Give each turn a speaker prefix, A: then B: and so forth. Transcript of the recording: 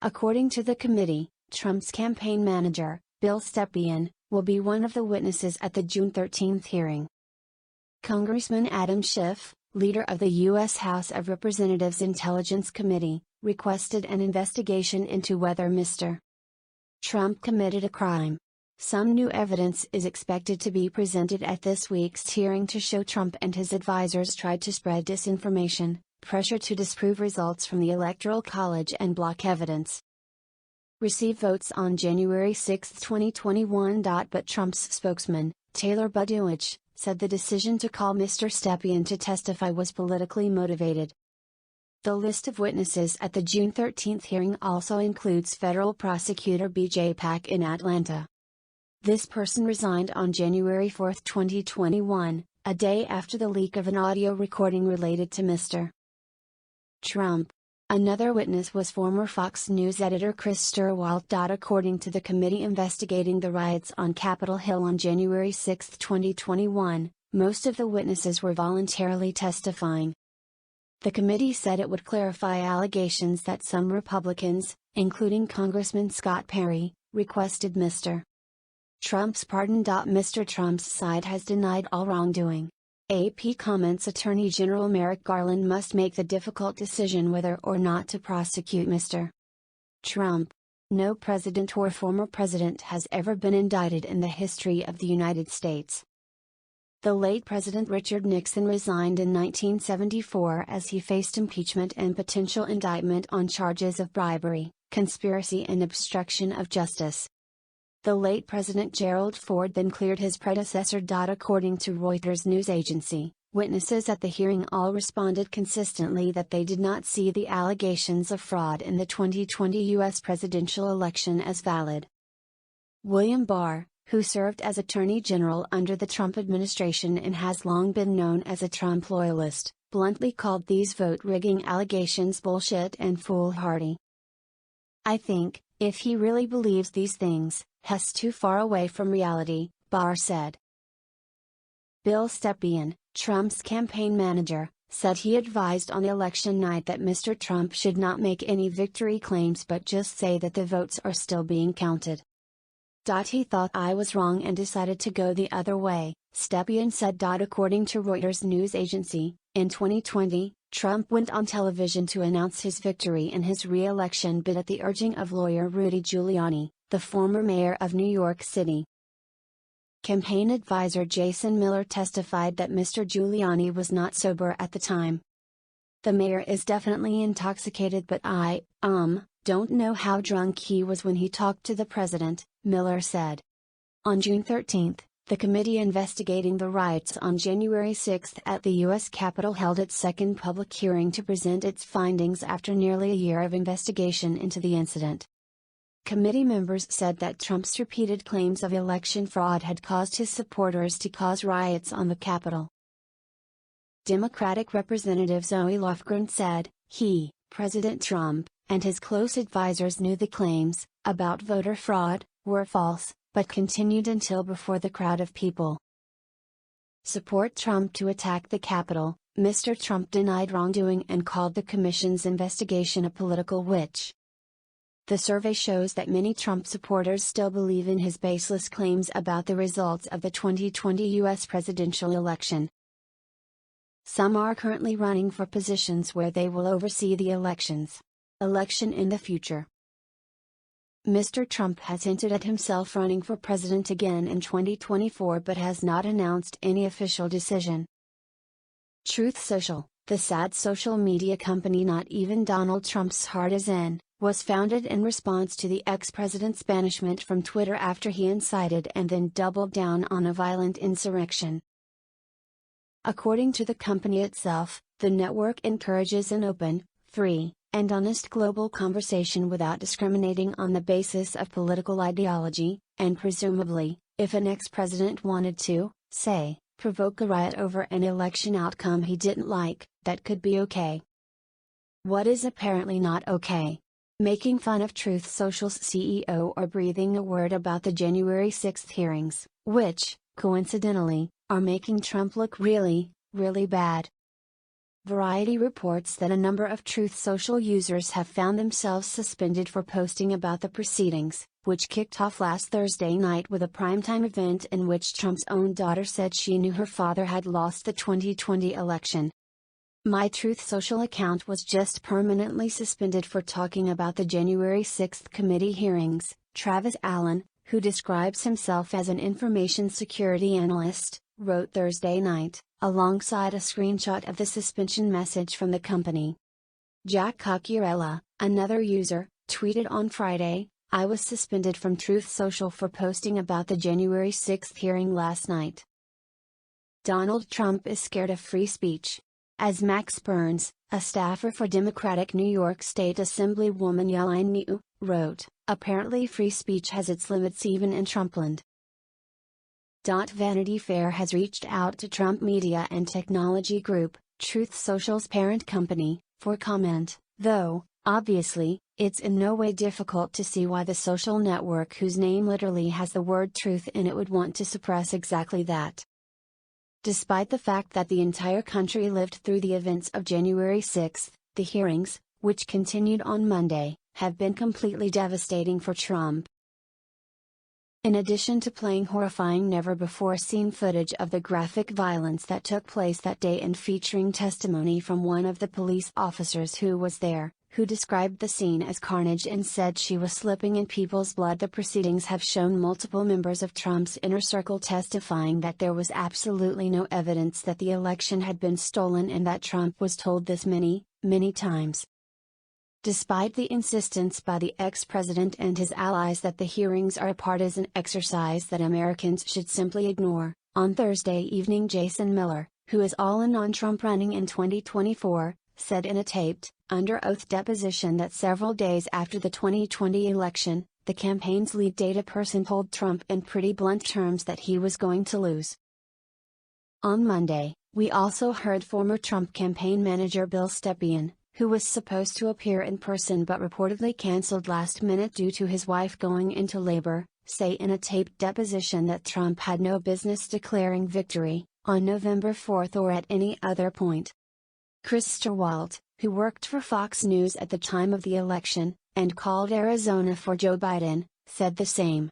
A: According to the committee, Trump's campaign manager, Bill Stepien, will be one of the witnesses at the June 13 hearing. Congressman Adam Schiff, leader of the U.S. House of Representatives Intelligence Committee, requested an investigation into whether Mr. Trump committed a crime. Some new evidence is expected to be presented at this week's hearing to show Trump and his advisors tried to spread disinformation, pressure to disprove results from the Electoral College and block evidence. Receive votes on January 6, 2021. But Trump's spokesman, Taylor Budowich, said the decision to call Mr. Stepien to testify was politically motivated. The list of witnesses at the June 13 hearing also includes federal prosecutor B.J. Pak in Atlanta. This person resigned on January 4, 2021, a day after the leak of an audio recording related to Mr. Trump. Another witness was former Fox News editor Chris Stirwalt. According to the committee investigating the riots on Capitol Hill on January 6, 2021, most of the witnesses were voluntarily testifying. The committee said it would clarify allegations that some Republicans, including Congressman Scott Perry, requested Mr. Trump's pardon. Mr. Trump's side has denied all wrongdoing. AP comments Attorney General Merrick Garland must make the difficult decision whether or not to prosecute Mr. Trump. No president or former president has ever been indicted in the history of the United States. The late President Richard Nixon resigned in 1974 as he faced impeachment and potential indictment on charges of bribery, conspiracy and obstruction of justice. The late President Gerald Ford then cleared his predecessor. According to Reuters news agency, witnesses at the hearing all responded consistently that they did not see the allegations of fraud in the 2020 U.S. presidential election as valid. William Barr, who served as Attorney General under the Trump administration and has long been known as a Trump loyalist, bluntly called these vote-rigging allegations bullshit and foolhardy. "I think, if he really believes these things, he's too far away from reality," Barr said. Bill Stepien, Trump's campaign manager, said he advised on election night that Mr. Trump should not make any victory claims but just say that the votes are still being counted. "He thought I was wrong and decided to go the other way," Stepien said. According to Reuters news agency, in 2020, Trump went on television to announce his victory in his re-election bid at the urging of lawyer Rudy Giuliani, the former mayor of New York City. Campaign advisor Jason Miller testified that Mr. Giuliani was not sober at the time. "The mayor is definitely intoxicated, but I don't know how drunk he was when he talked to the president," Miller said. On June 13, the committee investigating the riots on January 6 at the U.S. Capitol held its second public hearing to present its findings after nearly a year of investigation into the incident. Committee members said that Trump's repeated claims of election fraud had caused his supporters to cause riots on the Capitol. Democratic Representative Zoe Lofgren said, President Trump, and his close advisors knew the claims about voter fraud were false, but continued until before the crowd of people support Trump to attack the Capitol. Mr. Trump denied wrongdoing and called the commission's investigation a political witch. The survey shows that many Trump supporters still believe in his baseless claims about the results of the 2020 U.S. presidential election. Some are currently running for positions where they will oversee the election in the future. Mr. Trump has hinted at himself running for president again in 2024 but has not announced any official decision. Truth Social, the sad social media company not even Donald Trump's heart is in, was founded in response to the ex-president's banishment from Twitter after he incited and then doubled down on a violent insurrection. According to the company itself, the network encourages an open, free, and honest global conversation without discriminating on the basis of political ideology, and presumably, if an ex-president wanted to, say, provoke a riot over an election outcome he didn't like, that could be okay. What is apparently not okay? Making fun of Truth Social's CEO or breathing a word about the January 6 hearings, which, coincidentally, are making Trump look really, really bad. Variety reports that a number of Truth Social users have found themselves suspended for posting about the proceedings, which kicked off last Thursday night with a primetime event in which Trump's own daughter said she knew her father had lost the 2020 election. My Truth Social account was just permanently suspended for talking about the January 6 committee hearings, Travis Allen, who describes himself as an information security analyst, wrote Thursday night, alongside a screenshot of the suspension message from the company. Jack Cocchiarella, another user, tweeted on Friday, "I was suspended from Truth Social for posting about the January 6 hearing last night." Donald Trump is scared of free speech. As Max Burns, a staffer for Democratic New York State Assemblywoman Yellen New, wrote, apparently free speech has its limits even in Trumpland. Vanity Fair has reached out to Trump Media and Technology Group, Truth Social's parent company, for comment, though, obviously, it's in no way difficult to see why the social network whose name literally has the word truth in it would want to suppress exactly that. Despite the fact that the entire country lived through the events of January 6, the hearings, which continued on Monday, have been completely devastating for Trump. In addition to playing horrifying never-before-seen footage of the graphic violence that took place that day and featuring testimony from one of the police officers who was there, who described the scene as carnage and said she was slipping in people's blood, the proceedings have shown multiple members of Trump's inner circle testifying that there was absolutely no evidence that the election had been stolen and that Trump was told this many, many times. Despite the insistence by the ex-president and his allies that the hearings are a partisan exercise that Americans should simply ignore, on Thursday evening Jason Miller, who is all in on Trump running in 2024, said in a taped, under-oath deposition that several days after the 2020 election, the campaign's lead data person told Trump in pretty blunt terms that he was going to lose. On Monday, we also heard former Trump campaign manager Bill Stepien, who was supposed to appear in person but reportedly canceled last minute due to his wife going into labor, say in a taped deposition that Trump had no business declaring victory, on November 4 or at any other point. Chris Sturwalt, who worked for Fox News at the time of the election, and called Arizona for Joe Biden, said the same.